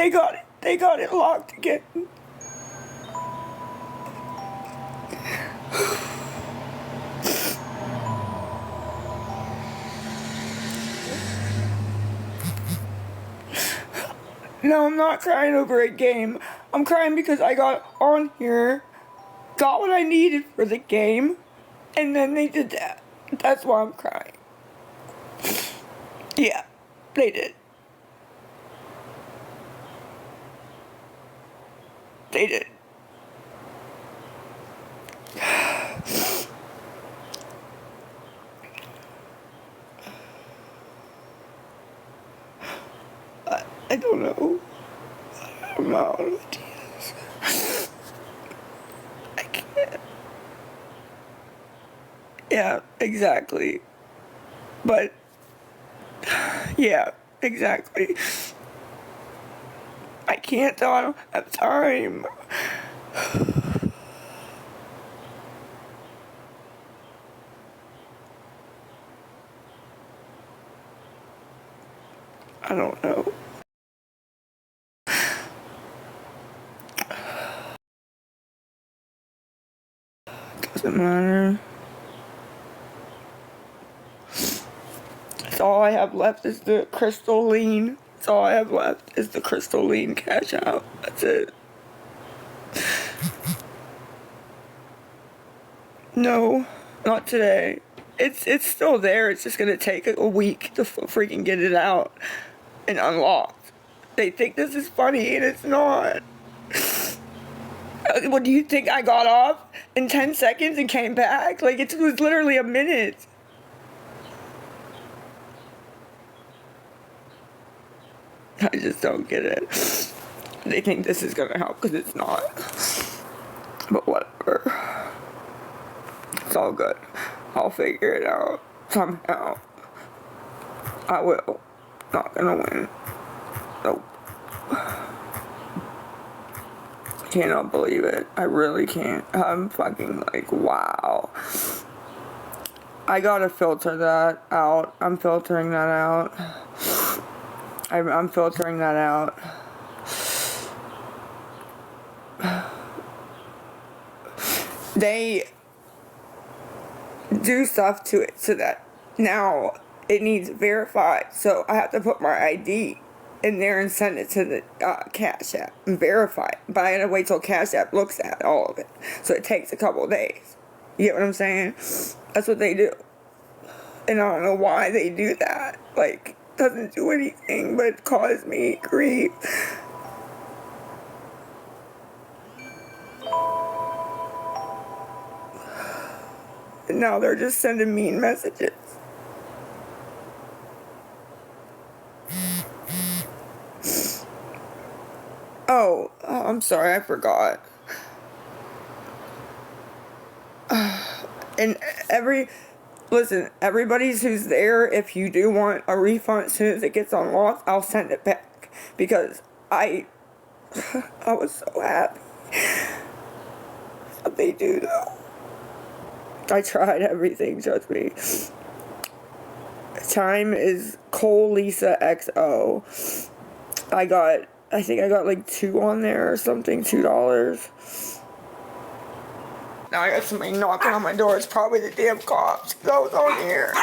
They got it locked again. No, I'm not crying over a game. I'm crying because I got on here, got what I needed for the game, and then they did that. That's why I'm crying. Yeah, they did. They did. I don't know. I'm out of ideas. I can't. Yeah, exactly. But, yeah, exactly. I can't though, I don't have time. I don't know. Doesn't matter. That's all I have left is the crystalline. That's all I have left is the crystalline Cashapp. That's it. No, not today. It's still there. It's just gonna take a week to freaking get it out and unlocked. They think this is funny and it's not. What do you think? I got off in 10 seconds and came back? Like, it was literally a minute. I just don't get it. They think this is gonna help because it's not. But whatever. It's all good. I'll figure it out somehow. I will. Not gonna win. Nope. Cannot believe it. I really can't. I'm fucking like, wow. I gotta filter that out. I'm filtering that out. I'm filtering that out. They do stuff to it so that now it needs verified. So I have to put my ID in there and send it to the Cashapp and verify it. But I gotta wait till Cashapp looks at all of it. So it takes a couple of days. You get what I'm saying? That's what they do. And I don't know why they do that. Like, doesn't do anything but cause me grief. And now they're just sending mean messages. Oh, I'm sorry, I forgot. And listen, everybody's who's there, if you do want a refund as soon as it gets unlocked, I'll send it back. Because I was so happy. What they do though. I tried everything, trust me. Time is Cole Lisa XO. I think I got like 2 on there or something, $2. Now I got somebody knocking on my door. It's probably the damn cops. I was on here.